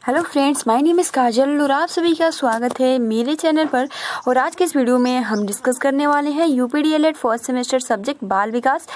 Hello friends, my name is Kajal और आप सभी का स्वागत है मेरे चैनल पर। और आज के इस वीडियो में हम डिस्कस करने वाले हैं यूपीडीएलएड फर्स्ट सेमेस्टर सब्जेक्ट बाल विकास।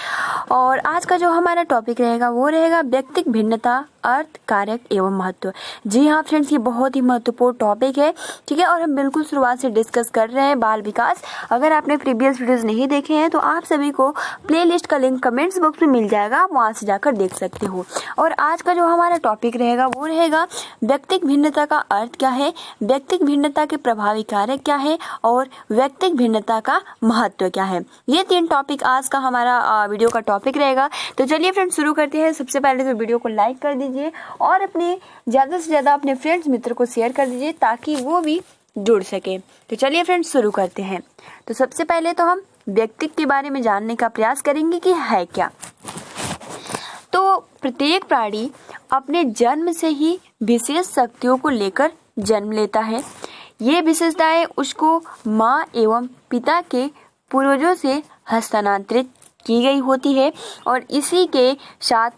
और आज का जो हमारा टॉपिक रहेगा वो रहेगा व्यक्तिक भिन्नता, अर्थ, कारक एवं महत्व। जी हाँ फ्रेंड्स, ये बहुत ही महत्वपूर्ण टॉपिक है, ठीक है। और हम बिल्कुल शुरुआत से डिस्कस कर रहे हैं बाल विकास। अगर आपने प्रीवियस वीडियोस नहीं देखे हैं तो आप सभी को प्लेलिस्ट का लिंक कमेंट्स बॉक्स में मिल जाएगा, आप वहाँ से जाकर देख सकते हो। और आज का जो हमारा टॉपिक रहेगा वो रहेगा व्यक्तिक भिन्नता का अर्थ क्या है, व्यक्तिक भिन्नता के प्रभावी कारक क्या है और व्यक्तिक भिन्नता का महत्व क्या है। ये 3 टॉपिक आज का हमारा वीडियो का टॉपिक रहेगा। तो चलिए फ्रेंड्स शुरू करते हैं। सबसे पहले तो वीडियो को लाइक कर दीजिए और अपने ज़्यादा से ज़्यादा अपने फ्रेंड्स मित्र को शेयर कर दीजिए ताकि वो भी जुड़ सके। तो चलिए फ्रेंड्स शुरू करते हैं। तो सबसे पहले तो हम व्यक्तिक के बारे में जानने का प्रयास करेंगे कि है क्या। तो प्रत्येक प्राणी अपने जन्म से ही विशेष शक्तियों को लेकर जन्म लेता है। ये विशेषताएं उसको माँ एवं पिता के पूर्वजों से हस्तांतरित की गई होती है और इसी के साथ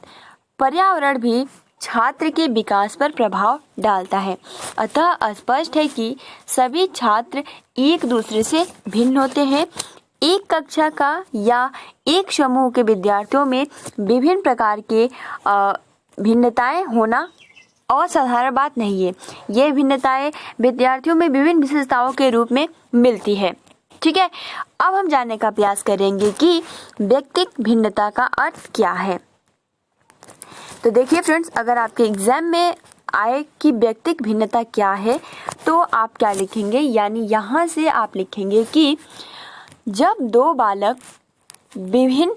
पर्यावरण भी छात्र के विकास पर प्रभाव डालता है। अतः स्पष्ट है कि सभी छात्र एक दूसरे से भिन्न होते हैं। एक कक्षा का या एक समूह के विद्यार्थियों में विभिन्न प्रकार के भिन्नताएं होना असाधारण बात नहीं है। ये भिन्नताएं विद्यार्थियों में विभिन्न विशेषताओं के रूप में मिलती है, ठीक है। अब हम जानने का प्रयास करेंगे कि व्यक्तिक भिन्नता का अर्थ क्या है। तो देखिए फ्रेंड्स, अगर आपके एग्जाम में आए कि व्यक्तिक भिन्नता क्या है तो आप क्या लिखेंगे, यानी यहाँ से आप लिखेंगे कि जब 2 बालक विभिन्न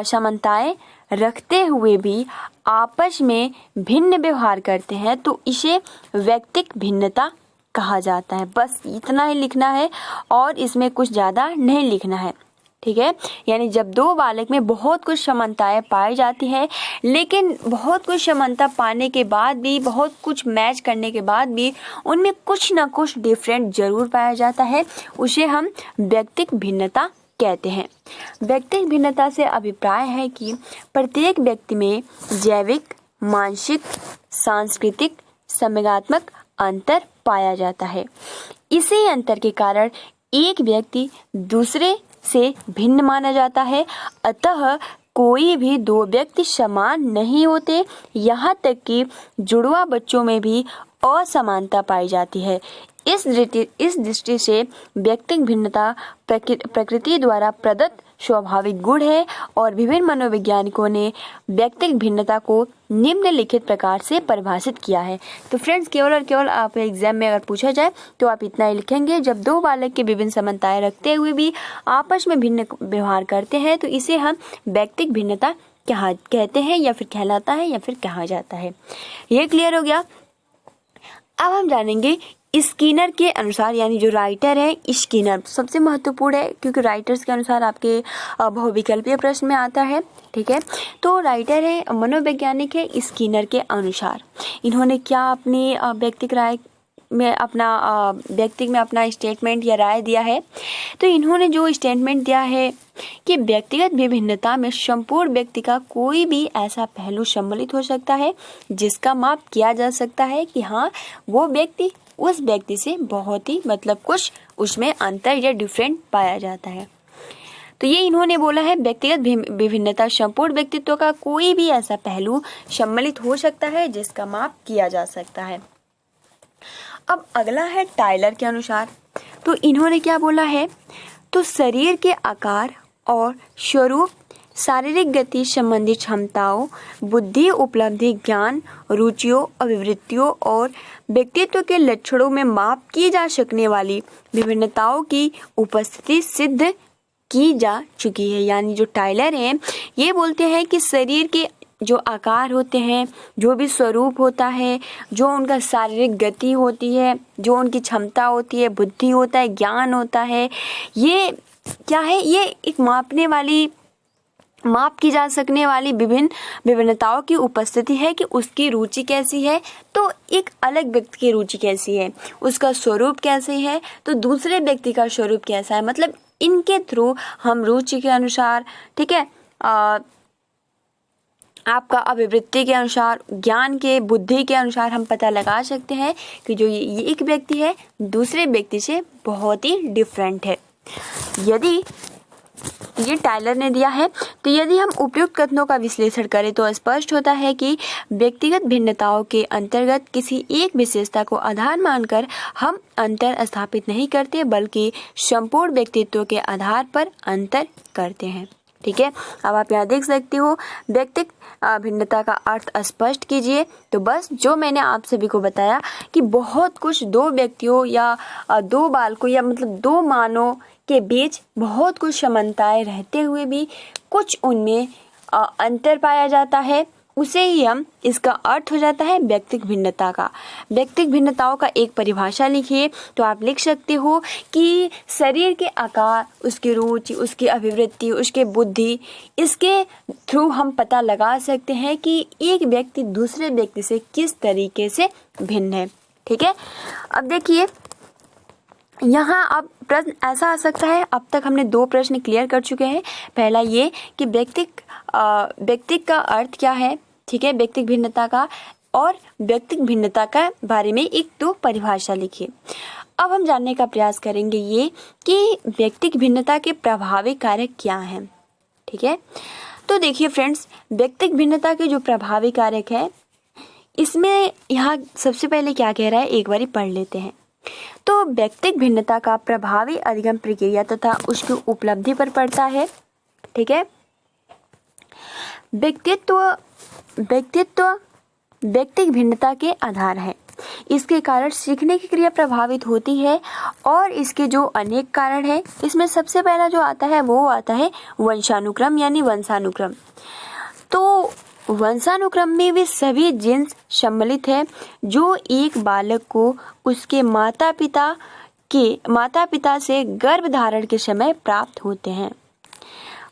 समानताएं रखते हुए भी आपस में भिन्न व्यवहार करते हैं तो इसे व्यक्तिक भिन्नता कहा जाता है। बस इतना ही लिखना है और इसमें कुछ ज़्यादा नहीं लिखना है, ठीक है। यानी जब 2 बालक में बहुत कुछ समानताएं पाई जाती है लेकिन बहुत कुछ समानता पाने के बाद भी, बहुत कुछ मैच करने के बाद भी उनमें कुछ ना कुछ डिफरेंट जरूर पाया जाता है, उसे हम व्यक्तिक भिन्नता कहते हैं। व्यक्तिक भिन्नता से अभिप्राय है कि प्रत्येक व्यक्ति में जैविक, मानसिक, सांस्कृतिक, संवेगात्मक अंतर पाया जाता है। इसी अंतर के कारण एक व्यक्ति दूसरे से भिन्न माना जाता है। अतः कोई भी 2 व्यक्ति समान नहीं होते। यहाँ तक कि जुड़वा बच्चों में भी असमानता पाई जाती है। इस दृष्टि से व्यक्तिक भिन्नता प्रकृति द्वारा प्रदत्त स्वाभाविक गुण है और विभिन्न मनोवैज्ञानिकों ने व्यक्तिक भिन्नता को निम्नलिखित प्रकार से परिभाषित किया है। तो फ्रेंड्स, केवल और केवल आप एग्जाम में अगर पूछा जाए तो आप इतना ही लिखेंगे, जब 2 बालक के विभिन्न समानताएं रखते हुए भी आपस में भिन्न व्यवहार करते हैं तो इसे हम व्यक्तिक भिन्नता कहते हैं या फिर कहलाता है या फिर कहा जाता है। ये क्लियर हो गया। अब हम जानेंगे स्किनर के अनुसार, यानी जो राइटर है स्किनर सबसे महत्वपूर्ण है क्योंकि राइटर्स के अनुसार आपके बहुविकल्पीय प्रश्न में आता है, ठीक है। तो राइटर है, मनोवैज्ञानिक है स्किनर के अनुसार। इन्होंने क्या अपनी व्यक्तिक में अपना स्टेटमेंट या राय दिया है। तो इन्होंने जो स्टेटमेंट दिया है कि व्यक्तिगत विभिन्नता में संपूर्ण व्यक्ति का कोई भी ऐसा पहलू सम्मिलित हो सकता है जिसका माप किया जा सकता है कि हाँ, वो व्यक्ति उस व्यक्ति से बहुत ही कुछ उसमें अंतर या डिफरेंट पाया जाता है। तो ये इन्होंने बोला है व्यक्तिगत विभिन्नता संपूर्ण व्यक्तित्व का कोई भी ऐसा पहलू सम्मिलित हो सकता है जिसका माप किया जा सकता है। अब अगला है टायलर के अनुसार। तो इन्होंने क्या बोला है, तो शरीर के आकार और स्वरूप, शारीरिक गति संबंधी क्षमताओं, बुद्धि, उपलब्धि, ज्ञान, रुचियों, अभिवृत्तियों और व्यक्तित्व के लक्षणों में माप की जा सकने वाली विभिन्नताओं की उपस्थिति सिद्ध की जा चुकी है। यानी जो टायलर हैं ये बोलते हैं कि शरीर के जो आकार होते हैं, जो भी स्वरूप होता है, जो उनका शारीरिक गति होती है, जो उनकी क्षमता होती है, बुद्धि होता है, ज्ञान होता है, ये क्या है, ये एक माप की जा सकने वाली विभिन्नताओं की उपस्थिति है कि उसकी रुचि कैसी है, तो एक अलग व्यक्ति की रुचि कैसी है, उसका स्वरूप कैसे है, तो दूसरे व्यक्ति का स्वरूप कैसा है। मतलब इनके थ्रू हम रुचि के अनुसार, ठीक है, आपका अभिवृत्ति के अनुसार, ज्ञान के, बुद्धि के अनुसार हम पता लगा सकते हैं कि जो ये एक व्यक्ति है दूसरे व्यक्ति से बहुत ही डिफरेंट है। यदि ये टाइलर ने दिया है, तो यदि हम उपयुक्त कथनों का विश्लेषण करें तो स्पष्ट होता है कि व्यक्तिगत भिन्नताओं के अंतर्गत किसी एक विशेषता को आधार मानकर हम अंतर स्थापित नहीं करते, बल्कि संपूर्ण व्यक्तित्व के आधार पर अंतर करते हैं। ठीक है, अब आप यहाँ देख सकते हो व्यक्तिगत भिन्नता का अर्थ स्पष्ट कीजिए। तो बस जो मैंने आप सभी को बताया कि बहुत कुछ दो व्यक्तियों या दो बालकों या मतलब दो मानव के बीच बहुत कुछ समानताएं रहते हुए भी कुछ उनमें अंतर पाया जाता है, उसे ही हम इसका अर्थ हो जाता है व्यक्तिगत भिन्नता का। व्यक्तिगत भिन्नताओं का एक परिभाषा लिखिए तो आप लिख सकते हो कि शरीर के आकार, उसकी रुचि, उसकी अभिवृत्ति, उसके बुद्धि, इसके थ्रू हम पता लगा सकते हैं कि एक व्यक्ति दूसरे व्यक्ति से किस तरीके से भिन्न है। ठीक है, अब देखिए यहाँ अब प्रश्न ऐसा आ सकता है, अब तक हमने दो प्रश्न क्लियर कर चुके हैं। पहला ये कि व्यक्तिगत का अर्थ क्या है, ठीक है, व्यक्तिगत भिन्नता का, और व्यक्तिगत भिन्नता का बारे में एक दो परिभाषा लिखिए। अब हम जानने का प्रयास करेंगे ये कि व्यक्तिगत भिन्नता के प्रभावी कारक क्या हैं। ठीक है, तो देखिए फ्रेंड्स, व्यक्तिगत भिन्नता के जो प्रभावी कारक है, इसमें यहाँ सबसे पहले क्या कह रहा है एक बारी पढ़ लेते हैं। तो व्यक्तिगत भिन्नता का प्रभावी अधिगम प्रक्रिया तथा उसकी उपलब्धि पर पड़ता है। ठीक है, व्यक्तिगत भिन्नता के आधार है, इसके कारण सीखने की क्रिया प्रभावित होती है और इसके जो अनेक कारण हैं, इसमें सबसे पहला जो आता है वो आता है वंशानुक्रम यानी वंशानुक्रम। तो वंशानुक्रम में वे सभी जीन्स सम्मिलित है जो एक बालक को उसके माता पिता से गर्भ धारण के समय प्राप्त होते हैं।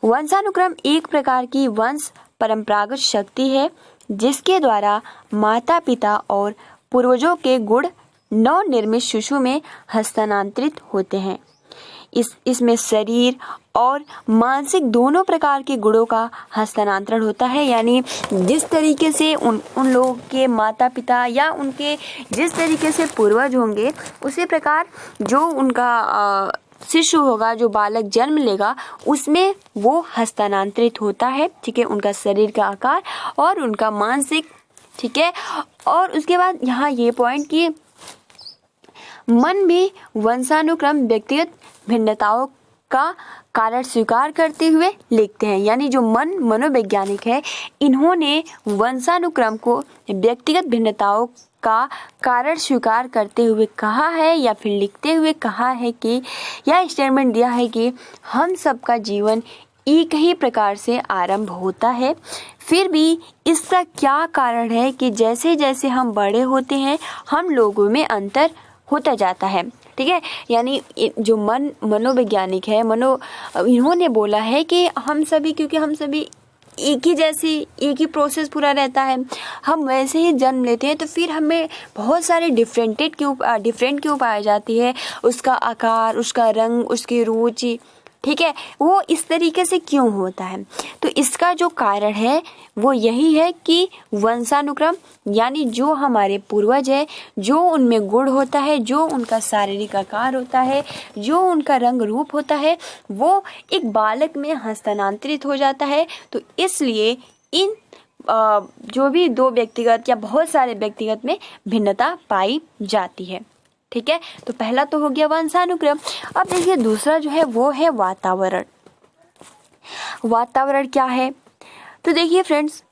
वंशानुक्रम एक प्रकार की वंश परंपरागत शक्ति है जिसके द्वारा माता पिता और पूर्वजों के गुण नवनिर्मित शिशु में हस्तांतरित होते हैं। इसमें शरीर और मानसिक दोनों प्रकार के गुणों का हस्तांतरण होता है, यानी जिस तरीके से उन लोगों के माता पिता या उनके जिस तरीके से पूर्वज होंगे, उसी प्रकार जो उनका शिशु होगा, जो बालक जन्म लेगा, उसमें वो हस्तांतरित होता है। ठीक है, उनका शरीर का आकार और उनका मानसिक। ठीक है, और उसके बाद यहाँ ये पॉइंट कि मन भी वंशानुक्रम व्यक्तिगत भिन्नताओं का कारण स्वीकार करते हुए लिखते हैं, यानी जो मनोवैज्ञानिक है, इन्होंने वंशानुक्रम को व्यक्तिगत भिन्नताओं का कारण स्वीकार करते हुए कहा है या फिर लिखते हुए कहा है कि यह स्टेटमेंट दिया है कि हम सबका जीवन एक ही प्रकार से आरंभ होता है, फिर भी इसका क्या कारण है कि जैसे जैसे हम बड़े होते हैं हम लोगों में अंतर होता जाता है। ठीक है, यानी जो मनोवैज्ञानिक है, इन्होंने बोला है कि हम सभी, क्योंकि हम सभी एक ही प्रोसेस पूरा रहता है, हम वैसे ही जन्म लेते हैं, तो फिर हमें बहुत सारे डिफरेंट क्यों पाई जाती है, उसका आकार, उसका रंग, उसकी रुचि। ठीक है, वो इस तरीके से क्यों होता है? तो इसका जो कारण है वो यही है कि वंशानुक्रम, यानी जो हमारे पूर्वज है, जो उनमें गुण होता है, जो उनका शारीरिक आकार होता है, जो उनका रंग रूप होता है, वो एक बालक में हस्तांतरित हो जाता है। तो इसलिए इन जो भी दो व्यक्तिगत या बहुत सारे व्यक्तिगत में भिन्नता पाई जाती है। ठीक है, तो पहला तो हो गया वंशानुक्रम। अब देखिए दूसरा जो है वो है वातावरण। वातावरण क्या है? तो देखिए फ्रेंड्स,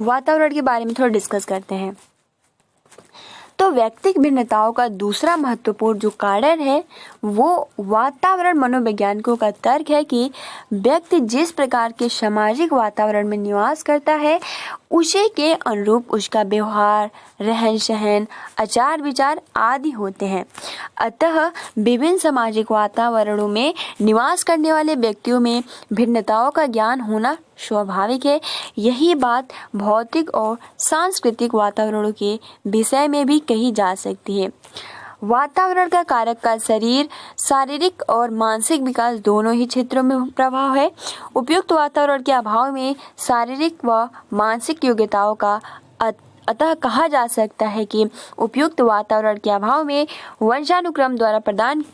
वातावरण के बारे में थोड़ा डिस्कस करते हैं। तो व्यक्तिगत भिन्नताओं का दूसरा महत्वपूर्ण जो कारण है वो वातावरण। मनोवैज्ञानिकों का तर्क है कि व्यक्ति जिस प्रकार के सामाजिक वातावरण में निवास करता है उसी के अनुरूप उसका व्यवहार, रहन सहन, आचार विचार आदि होते हैं। अतः विभिन्न सामाजिक वातावरणों में निवास करने वाले व्यक्तियों में भिन्नताओं का ज्ञान होना स्वाभाविक है। यही बात भौतिक और सांस्कृतिक वातावरणों के विषय में भी कही जा सकती है। वातावरण का कारक का शरीर, शारीरिक और मानसिक विकास दोनों ही क्षेत्रों में प्रभाव है। उपयुक्त वातावरण के अभाव में शारीरिक व मानसिक योग्यताओं का अतः कहा जा सकता है कि उपयुक्त वातावरण के अभाव में वंशानुक्रम द्वारा प्रदान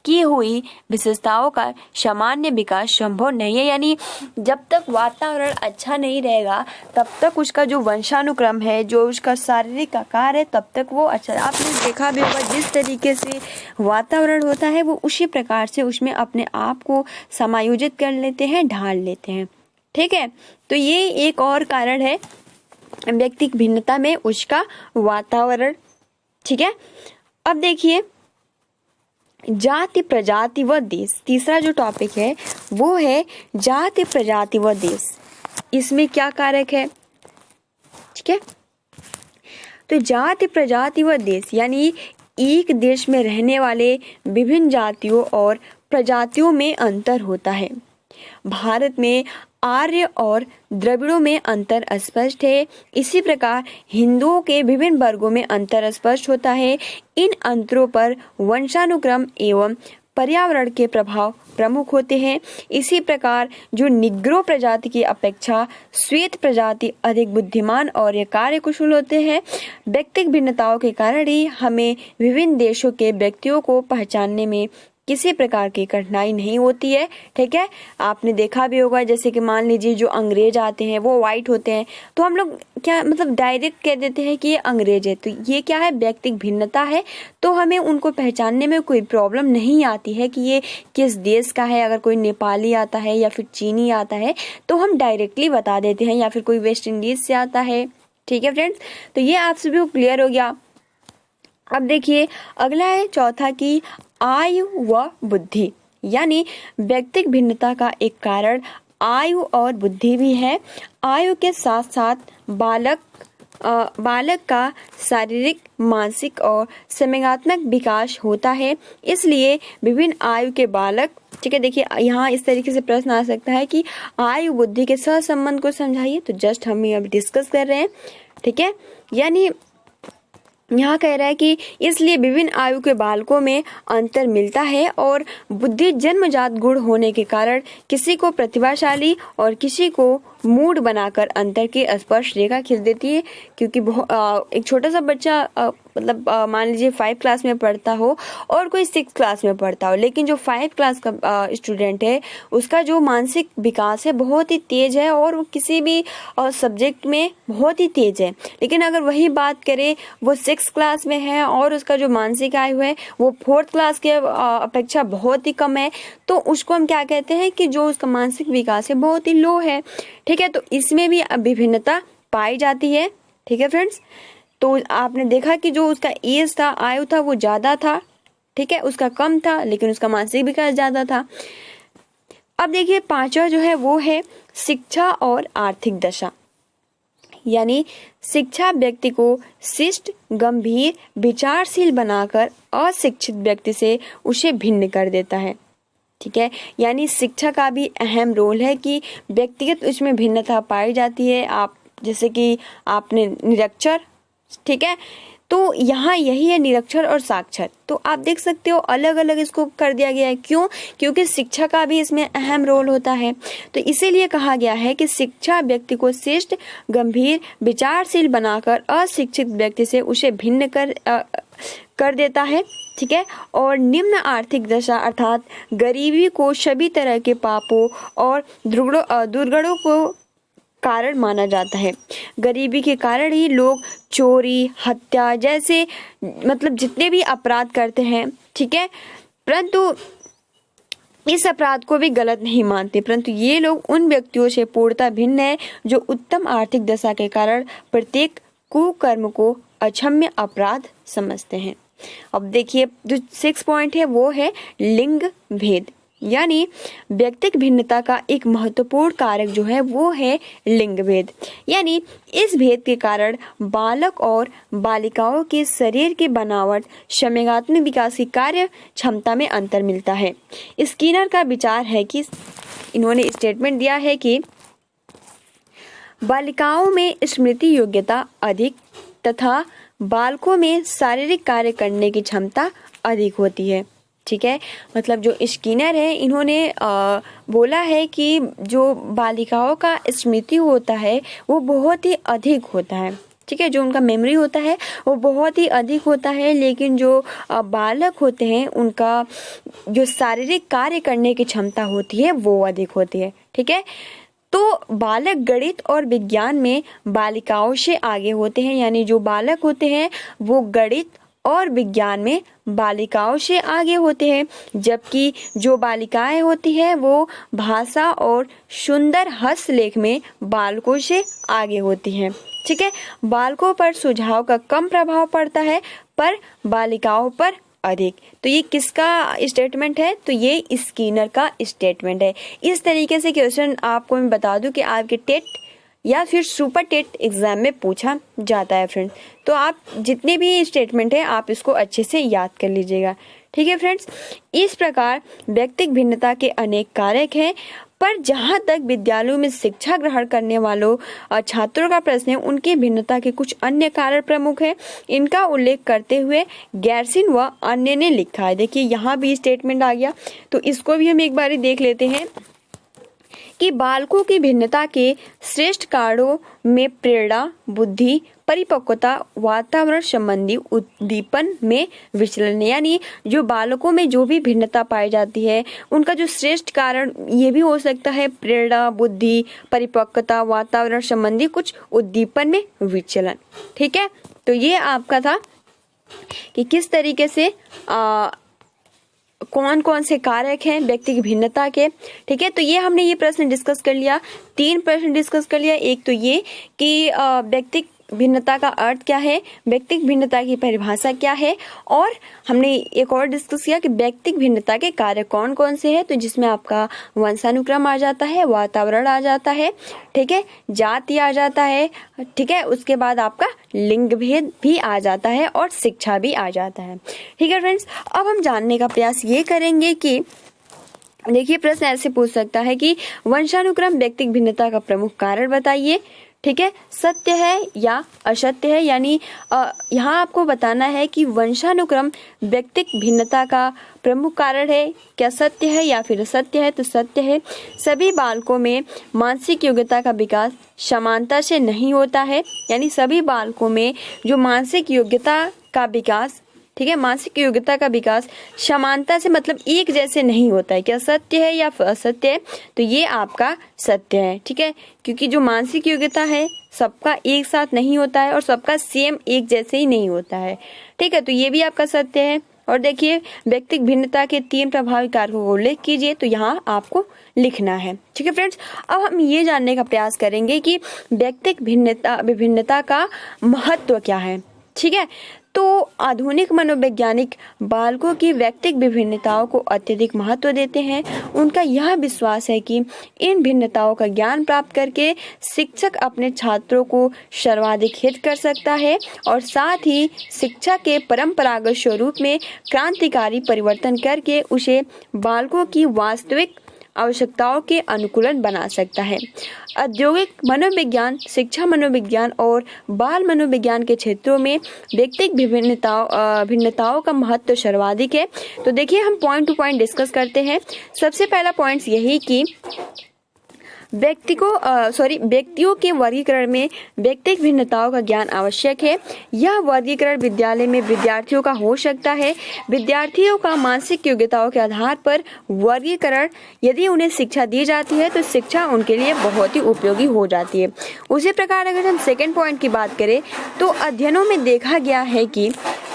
की हुई विशेषताओं का सामान्य विकास संभव नहीं है। यानी जब तक वातावरण अच्छा नहीं रहेगा तब तक उसका जो वंशानुक्रम है, जो उसका शारीरिक आकार है, तब तक वो अच्छा। आपने देखा भी होगा जिस तरीके से वातावरण होता है वो उसी प्रकार से उसमें अपने आप को समायोजित कर लेते हैं, ढाल लेते हैं। ठीक है, तो ये एक और कारण है व्यक्तिगत भिन्नता में उसका वातावरण। ठीक है, अब देखिए जाति, प्रजाति व देश। तीसरा जो टॉपिक है वो है जाति, प्रजाति व देश। इसमें क्या कारक है? ठीक है, तो जाति, प्रजाति व देश यानी एक देश में रहने वाले विभिन्न जातियों और प्रजातियों में अंतर होता है। भारत में आर्य और द्रविड़ों में अंतर स्पष्ट है। इसी प्रकार हिंदुओं के विभिन्न वर्गों में अंतर स्पष्ट होता है। इन अंतरों पर वंशानुक्रम एवं पर्यावरण के प्रभाव प्रमुख होते हैं। इसी प्रकार जो निग्रो प्रजाति की अपेक्षा श्वेत प्रजाति अधिक बुद्धिमान और कार्यकुशल होते हैं। व्यक्तिगत भिन्नताओं के कारण ही हमें विभिन्न देशों के व्यक्तियों को पहचानने में किसी प्रकार की कठिनाई नहीं होती है। ठीक है, आपने देखा भी होगा जैसे कि मान लीजिए जो अंग्रेज आते हैं वो वाइट होते हैं, तो हम लोग क्या मतलब डायरेक्ट कह देते हैं कि ये अंग्रेज है। तो ये क्या है? व्यक्तिगत भिन्नता है, तो हमें उनको पहचानने में कोई प्रॉब्लम नहीं आती है कि ये किस देश का है। अगर कोई नेपाली आता है या फिर चीनी आता है तो हम डायरेक्टली बता देते हैं, या फिर कोई वेस्ट इंडीज से आता है। ठीक है फ्रेंड्स, तो ये आप सभी को क्लियर हो गया। अब देखिए अगला है चौथा की आयु व बुद्धि, यानी व्यक्तिगत भिन्नता का एक कारण आयु और बुद्धि भी है। आयु के साथ साथ बालक का शारीरिक, मानसिक और संवेगात्मक विकास होता है। इसलिए विभिन्न आयु के बालक, ठीक है, देखिए यहाँ इस तरीके से प्रश्न आ सकता है कि आयु बुद्धि के सहसंबंध को समझाइए, तो जस्ट हम ये अभी डिस्कस कर रहे हैं। ठीक है, यानी यहाँ कह रहा है कि इसलिए विभिन्न आयु के बालकों में अंतर मिलता है और बुद्धि जन्मजात गुण होने के कारण किसी को प्रतिभाशाली और किसी को मूड बनाकर अंतर की स्पष्ट रेखा खींच देती है। क्योंकि एक छोटा सा बच्चा मतलब मान लीजिए 5 क्लास में पढ़ता हो और कोई 6 क्लास में पढ़ता हो, लेकिन जो 5 क्लास का स्टूडेंट है उसका जो मानसिक विकास है बहुत ही तेज है और वो किसी भी सब्जेक्ट में बहुत ही तेज है। लेकिन अगर वही बात करें वो 6 क्लास में है और उसका जो मानसिक आयु है वो 4th क्लास के अपेक्षा बहुत ही कम है, तो उसको हम क्या कहते हैं कि जो उसका मानसिक विकास है बहुत ही लो है। ठीक है, तो इसमें भी विभिन्नता पाई जाती है। ठीक है फ्रेंड्स, तो आपने देखा कि जो उसका एज था, आयु था, वो ज्यादा था। ठीक है, उसका कम था लेकिन उसका मानसिक विकास ज्यादा था। अब देखिए पांचवा जो है वो है शिक्षा और आर्थिक दशा, यानी शिक्षा व्यक्ति को शिष्ट, गंभीर, विचारशील बनाकर अशिक्षित व्यक्ति से उसे भिन्न कर देता है। ठीक है, यानी शिक्षा का भी अहम रोल है कि व्यक्तिगत उसमें भिन्नता पाई जाती है। आप जैसे कि आपने निरक्षर, ठीक है, तो यहाँ यही है निरक्षर और साक्षर, तो आप देख सकते हो अलग अलग इसको कर दिया गया है। क्यों? क्योंकि शिक्षा का भी इसमें अहम रोल होता है। तो इसीलिए कहा गया है कि शिक्षा व्यक्ति को शिष्ट, गंभीर, विचारशील बनाकर अशिक्षित व्यक्ति से उसे भिन्न कर देता है। ठीक है, और निम्न आर्थिक दशा अर्थात गरीबी को सभी तरह के पापों और दुर्गुणों को कारण माना जाता है। गरीबी के कारण ही लोग चोरी, हत्या जैसे मतलब जितने भी अपराध करते हैं। ठीक है, परंतु इस अपराध को भी गलत नहीं मानते, परंतु ये लोग उन व्यक्तियों से पूर्णतः भिन्न है जो उत्तम आर्थिक दशा के कारण प्रत्येक कुकर्म को अक्षम्य अपराध समझते हैं। अब देखिए जो 6 पॉइंट है वो है लिंग भेद, यानी व्यक्तिगत भिन्नता का एक महत्वपूर्ण कारक जो है वो है लिंग भेद। यानी इस भेद के कारण बालक और बालिकाओं के शरीर की बनावट, संवेगात्मक विकास की कार्य क्षमता में अंतर मिलता है। स्किनर का विचार है कि इन्होंने स्टेटमेंट दिया है कि बालिकाओं में स्मृति योग्यता अधिक तथा बालकों में शारीरिक कार्य करने की क्षमता अधिक होती है। ठीक है, मतलब जो स्किनर है इन्होंने बोला है कि जो बालिकाओं का स्मृति होता है वो बहुत ही अधिक होता है। ठीक है, जो उनका मेमोरी होता है वो बहुत ही अधिक होता है, लेकिन जो बालक होते हैं उनका जो शारीरिक कार्य करने की क्षमता होती है वो अधिक होती है। ठीक है, तो बालक गणित और विज्ञान में बालिकाओं से आगे होते हैं, यानी जो बालक होते हैं वो गणित और विज्ञान में बालिकाओं से आगे होते हैं, जबकि जो बालिकाएं होती हैं वो भाषा और सुंदर हस्तलेख में बालकों से आगे होती हैं। ठीक है, बालकों पर सुझाव का कम प्रभाव पड़ता है पर बालिकाओं पर अधिक। तो ये किसका स्टेटमेंट है? तो ये स्किनर का स्टेटमेंट है। इस तरीके से क्वेश्चन आपको मैं बता दूं कि आपके टेट या फिर सुपर टेट एग्जाम में पूछा जाता है फ्रेंड्स। तो आप जितने भी स्टेटमेंट है आप इसको अच्छे से याद कर लीजिएगा। ठीक है फ्रेंड्स, इस प्रकार व्यक्तिगत भिन्नता के अनेक कारक हैं, पर जहाँ तक विद्यालयों में शिक्षा ग्रहण करने वालों छात्रों का प्रश्न है, उनकी भिन्नता के कुछ अन्य कारण प्रमुख हैं। इनका उल्लेख करते हुए गैरसिन व अन्य ने लिखा है। देखिए यहाँ भी स्टेटमेंट आ गया, तो इसको भी हम एक बार देख लेते हैं कि बालकों की भिन्नता के श्रेष्ठ कारणों में प्रेरणा, बुद्धि, परिपक्वता, वातावरण संबंधी उद्दीपन में विचलन, यानी जो बालकों में जो भी भिन्नता पाई जाती है उनका जो श्रेष्ठ कारण ये भी हो सकता है प्रेरणा, बुद्धि, परिपक्वता, वातावरण संबंधी कुछ उद्दीपन में विचलन। ठीक है, तो ये आपका था कि किस तरीके से कौन कौन से कारक हैं व्यक्ति की भिन्नता के। ठीक है, तो ये हमने ये प्रश्न डिस्कस कर लिया, 3 प्रश्न डिस्कस कर लिया। एक तो ये कि व्यक्ति भिन्नता का अर्थ क्या है, व्यक्तिगत भिन्नता की परिभाषा क्या है, और हमने एक और डिस्कस किया कि व्यक्तिगत भिन्नता के कार्य कौन कौन से हैं। तो जिसमें आपका वंशानुक्रम आ जाता है, वातावरण आ जाता है, ठीक है, जाति आ जाता है, ठीक है, उसके बाद आपका लिंग भेद भी आ जाता है और शिक्षा भी आ जाता है। ठीक है फ्रेंड्स, अब हम जानने का प्रयास ये करेंगे कि देखिए प्रश्न ऐसे पूछ सकता है कि वंशानुक्रम व्यक्तिगत भिन्नता का प्रमुख कारण बताइए। ठीक है, सत्य है या असत्य है, यानी यहाँ आपको बताना है कि वंशानुक्रम व्यक्तिगत भिन्नता का प्रमुख कारण है, क्या सत्य है या फिर असत्य है। तो सत्य है, सभी बालकों में मानसिक योग्यता का विकास समानता से नहीं होता है, यानी सभी बालकों में जो मानसिक योग्यता का विकास, ठीक है, मानसिक योग्यता का विकास समानता से मतलब एक जैसे नहीं होता है। क्या सत्य है या असत्य है? तो ये आपका सत्य है। ठीक है, क्योंकि जो मानसिक योग्यता है सबका एक साथ नहीं होता है और सबका सेम एक जैसे ही नहीं होता है। ठीक है, तो ये भी आपका सत्य है। और देखिए व्यक्तिगत भिन्नता के 3 प्रभावी कारकों को उल्लेख कीजिए, तो यहाँ आपको लिखना है। ठीक है फ्रेंड्स, अब हम ये जानने का प्रयास करेंगे कि व्यक्तिगत विभिन्नता का महत्व क्या है। ठीक है, तो आधुनिक मनोवैज्ञानिक बालकों की व्यक्तिगत विभिन्नताओं को अत्यधिक महत्व देते हैं। उनका यह विश्वास है कि इन भिन्नताओं का ज्ञान प्राप्त करके शिक्षक अपने छात्रों को सर्वाधिक हित कर सकता है और साथ ही शिक्षा के परंपरागत स्वरूप में क्रांतिकारी परिवर्तन करके उसे बालकों की वास्तविक आवश्यकताओं के अनुकूलन बना सकता है। औद्योगिक मनोविज्ञान, शिक्षा मनोविज्ञान और बाल मनोविज्ञान के क्षेत्रों में व्यक्तिगत भिन्नताओं का महत्व सर्वाधिक है। तो देखिए हम पॉइंट टू पॉइंट डिस्कस करते हैं। सबसे पहला पॉइंट यही कि व्यक्तियों के वर्गीकरण में व्यक्तिगत भिन्नताओं का ज्ञान आवश्यक है। यह वर्गीकरण विद्यालय में विद्यार्थियों का हो सकता है। विद्यार्थियों का मानसिक योग्यताओं के आधार पर वर्गीकरण यदि उन्हें शिक्षा दी जाती है तो शिक्षा उनके लिए बहुत ही उपयोगी हो जाती है। उसी प्रकार अगर हम सेकेंड पॉइंट की बात करें तो अध्ययनों में देखा गया है कि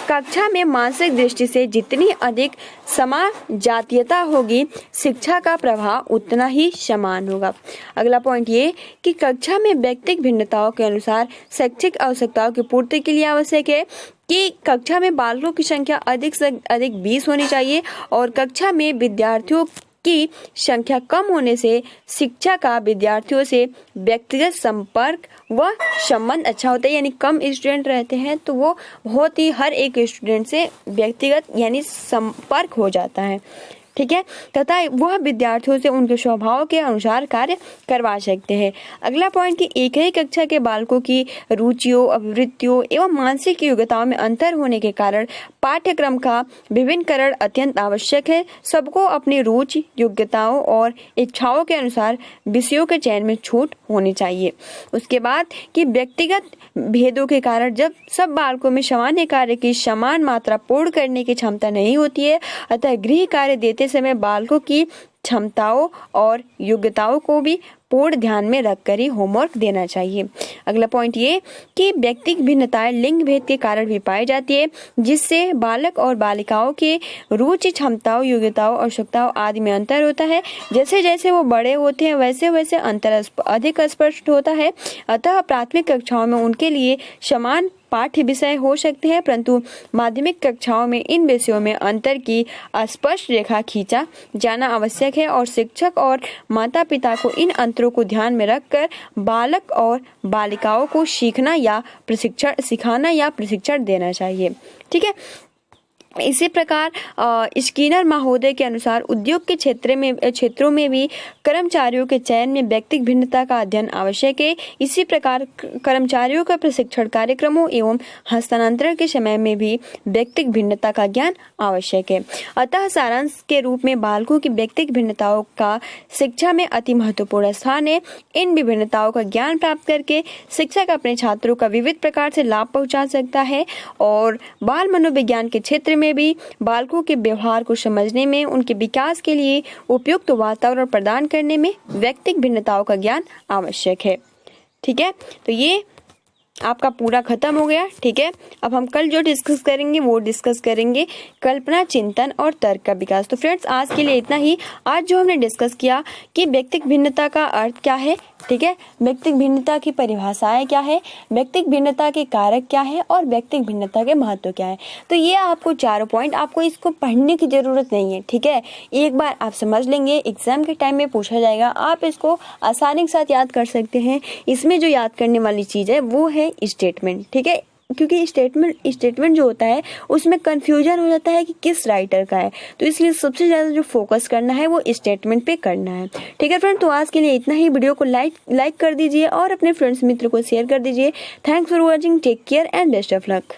कक्षा में मानसिक दृष्टि से जितनी अधिक समाजातीयता होगी शिक्षा का प्रभाव उतना ही समान होगा। अगला पॉइंट ये कि कक्षा में व्यक्तिगत भिन्नताओं के अनुसार शैक्षिक आवश्यकताओं की पूर्ति के लिए आवश्यक है कि कक्षा में बालकों की संख्या अधिक से अधिक 20 होनी चाहिए और कक्षा में विद्यार्थियों की संख्या कम होने से शिक्षा का विद्यार्थियों से व्यक्तिगत संपर्क व संबंध अच्छा होता है। यानी कम स्टूडेंट रहते हैं तो वो बहुत ही हर एक स्टूडेंट से व्यक्तिगत यानी संपर्क हो जाता है। ठीक है, तथा वह विद्यार्थियों से उनके स्वभाव के अनुसार कार्य करवा सकते हैं। अगला पॉइंट कि एक ही कक्षा के बालकों की रुचियों, अभिवृत्तियों एवं मानसिक योग्यताओं में अंतर होने के कारण पाठ्यक्रम का विभिन्नकरण अत्यंत आवश्यक है। सबको अपनी रुचि, योग्यताओं और इच्छाओं के अनुसार विषयों के चयन में छूट होनी चाहिए। उसके बाद कि व्यक्तिगत भेदों के कारण जब सब बालकों में सामान्य कार्य की समान मात्रा पूर्ण करने की क्षमता नहीं होती है, अतः गृह कार्य देते समय बालकों की क्षमताओं और योग्यताओं को भी पूर्ण ध्यान में रखकर ही होमवर्क देना चाहिए। अगला पॉइंट ये कि व्यक्तिगत भिन्नताएं लिंग भेद के कारण भी पाई जाती है, जिससे बालक और बालिकाओं के रुचि, क्षमताओं, योग्यताओं, आवश्यकताओं आदि में अंतर होता है। जैसे जैसे वो बड़े होते हैं वैसे वैसे अंतर अधिक स्पष्ट होता है। अतः प्राथमिक कक्षाओं में उनके लिए समान पाठ्य विषय हो सकते हैं, परंतु माध्यमिक कक्षाओं में इन विषयों में अंतर की स्पष्ट रेखा खींचा जाना आवश्यक है और शिक्षक और माता पिता को इन अंतरों को ध्यान में रखकर बालक और बालिकाओं को सिखाना या प्रशिक्षण देना चाहिए। ठीक है, इसी प्रकार स्किनर महोदय के अनुसार उद्योग के क्षेत्रों में भी कर्मचारियों के चयन में व्यक्तिगत भिन्नता का अध्ययन आवश्यक है। इसी प्रकार कर्मचारियों का प्रशिक्षण कार्यक्रमों एवं हस्तांतरण के समय में भी व्यक्तिगत भिन्नता का ज्ञान आवश्यक है। अतः सारांश के रूप में बालकों की व्यक्तिगत भिन्नताओं का शिक्षा में अति महत्वपूर्ण स्थान है। इन विभिन्नताओं का ज्ञान प्राप्त करके शिक्षक अपने छात्रों का विविध प्रकार से लाभ पहुंचा सकता है और बाल मनोविज्ञान के क्षेत्र में भी बालकों के व्यवहार को समझने में, उनके विकास के लिए उपयुक्त वातावरण प्रदान करने में व्यक्तिगत भिन्नताओं का ज्ञान आवश्यक है। ठीक है, तो ये आपका पूरा खत्म हो गया। ठीक है, अब हम कल जो डिस्कस करेंगे वो डिस्कस करेंगे कल्पना, चिंतन और तर्क का विकास। तो फ्रेंड्स, आज के लिए इतना ही। आज जो हमने डिस्कस किया कि व्यक्तिगत भिन्नता का अर्थ क्या है, ठीक है, व्यक्तिगत भिन्नता की परिभाषाएं क्या है, व्यक्तिगत भिन्नता के कारक क्या है और व्यक्तिगत भिन्नता के महत्व क्या है। तो ये आपको चारों पॉइंट, आपको इसको पढ़ने की जरूरत नहीं है। ठीक है, एक बार आप समझ लेंगे, एग्जाम के टाइम में पूछा जाएगा, आप इसको आसानी के साथ याद कर सकते हैं। इसमें जो याद करने वाली चीज है वो है स्टेटमेंट। ठीक है, क्योंकि स्टेटमेंट जो होता है उसमें कंफ्यूजन हो जाता है कि किस राइटर का है, तो इसलिए सबसे ज्यादा जो फोकस करना है वो स्टेटमेंट पे करना है। ठीक है फ्रेंड, तो आज के लिए इतना ही। वीडियो को लाइक कर दीजिए और अपने फ्रेंड्स मित्र को शेयर कर दीजिए। Thanks for watching, take care and best of luck.